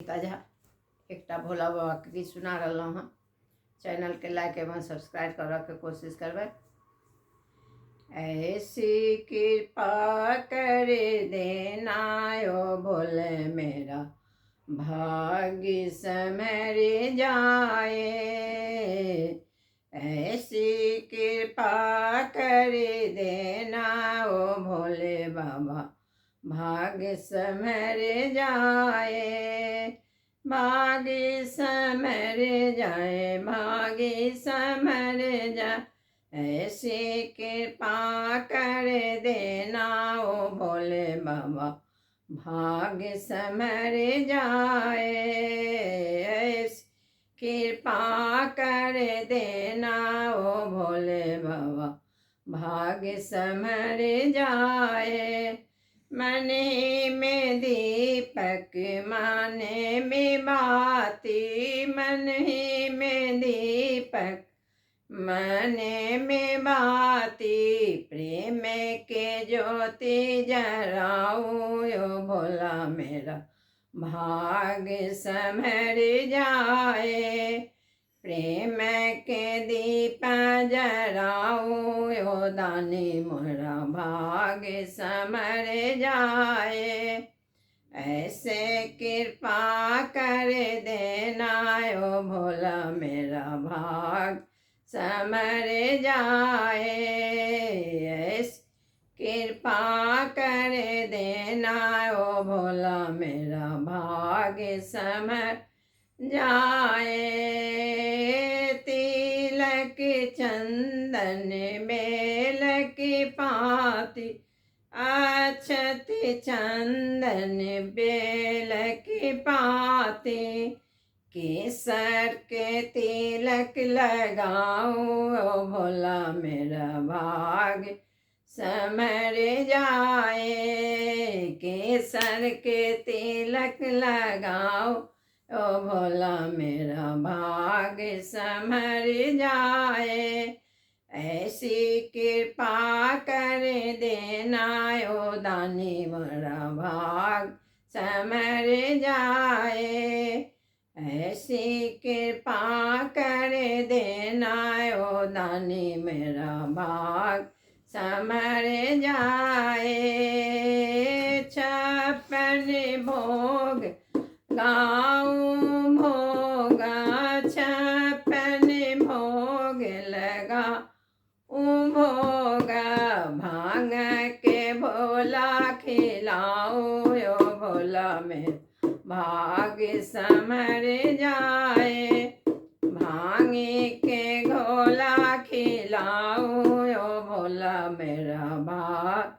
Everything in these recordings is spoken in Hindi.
ताजा एक भोला बाबा के गीत सुना रहा हूँ। चैनल के लाइक एवं सब्सक्राइब करे के कोशिश करबे। ऐसी कृपा कर देना ओ भोले मेरा भाग्य समर जाए। ऐसी कृपा कर देना ओ भोले बाबा भाग्य समर जाए। भाग्य समर जाए, भाग्य समर जाए। ऐसी कृपा कर देना ओ भोले बाबा भाग्य समर जाए। ऐसी कृपा कर देना ओ भोले बाबा भाग्य समर जाए। मन ही में दीपक मन में बाती, मन ही में दीपक मन में बाती। प्रेम के ज्योति जराऊं यो भोला मेरा भाग्य समर जाए। प्रेम के दीप जराऊं यो दानी मोरा भाग्य समर जाए। ऐसे कृपा कर देना ओ भोला मेरा भाग समर जाए। ऐसे कृपा कर देना ओ भोला मेरा भाग्य समर जाए। तिलक चंदन बेल की पाती, अक्षत चंदन बेल की पाती। केसर के तिलक लगाऊं ओ भोला मेरा भाग्य समर जाए। केसर के तिलक लगाओ ओ भोला मेरा भाग्य समर जाए। ऐसी कृपा कर देना ओ दानी मेरा भाग समर जाए। ऐसी कृपा कर देना ओ दानी मेरा भाग समर जाए। छप्पन भोग गाऊं भोगा, छप्पन भोग लगा भोगा। भांग के भोला खिलाऊं यो भोला में भाग्य समर जाए। भांगे के घोला खिलाऊं यो भोला मेरा भाग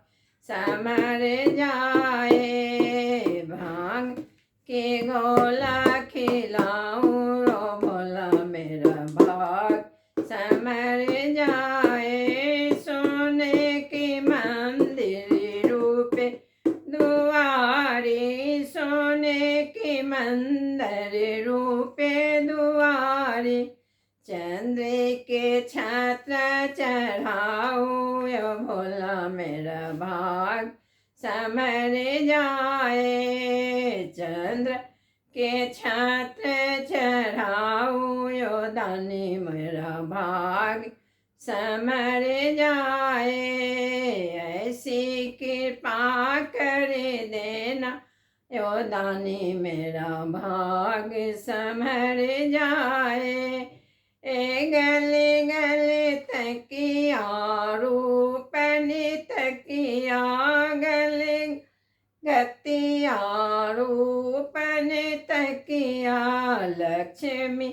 समर जाए। भांग के घोला खिलाऊं यो भोला मेरा भाग समर जाए। सोने के मंदिर रूपे दुआरी, सोने के मंदिर रूपे दुआरी। चंद्र के छत्र चढ़ाऊं यो भोला मेरा भाग समर जाए। चंद्र के छत्र चढ़ाऊं यो दानी मेरा भाग समर जाए। ऐसी कृपा कर देना यो दानी मेरा भाग समर जाए। गले गले तकिया रूपनी तकिया, गले गतिया रूपन तकिया। लक्ष्मी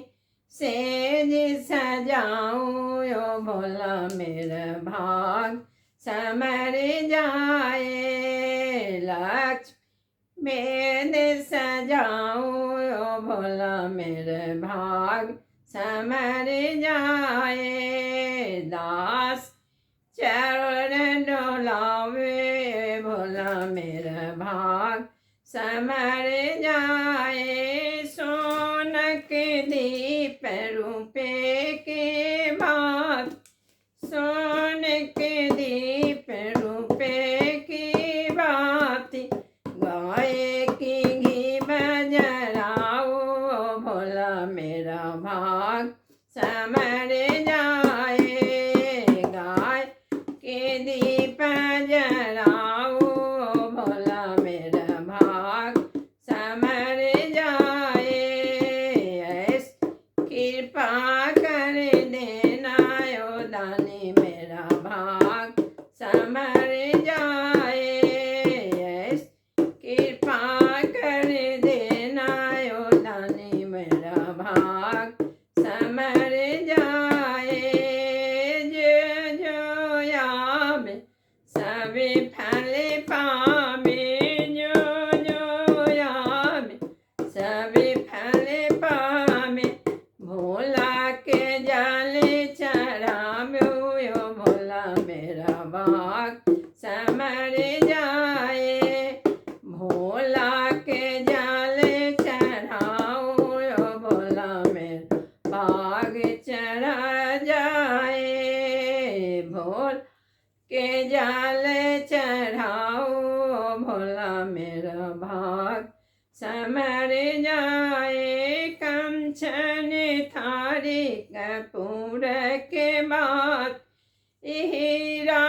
सेज सजाऊं यो भोला मेरा भाग समर जाए। लक्ष्मी वेद सजाऊं यो भोला मेरा भाग समर जाए। दास चरण डोलावे भोला मेरा भाग समर जाए। सोनक दीप रूपे के बाद, सोन के दीप रूपे की बात। गाय की घी बजरा विफल पावे भोला के जल चढ़ावे भोला मेरा भाग समर जाए भोला के जल चढ़ाओ भोला मेरा भाग चढ़ा जाए भोल के जल चढ़ाओ भोला मेरा भाग समर जाए कंचन थारी कपूर के बाद हीरा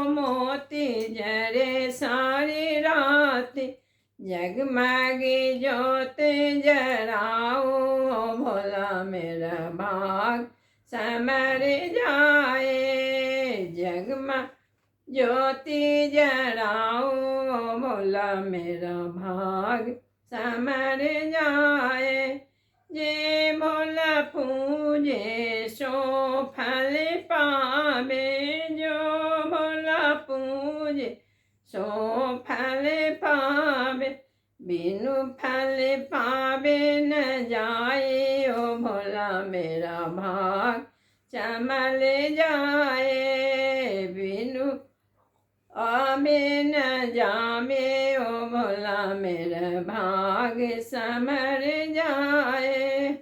मोती जरे सारी रात जगमगी ज्योत जराओ भोला मेरा भाग समर जाए जगमग ज्योति जराओ भोला मेरा भाग समर जाए जे भोला पूजे सो फल पावे जो भोला पूजे सो फल पावे बिनु फल पावे न जाए ओ भोला मेरा भाग चमल जाए बिनु आमे न जामे ओ भोला मेरा भाग समर जाए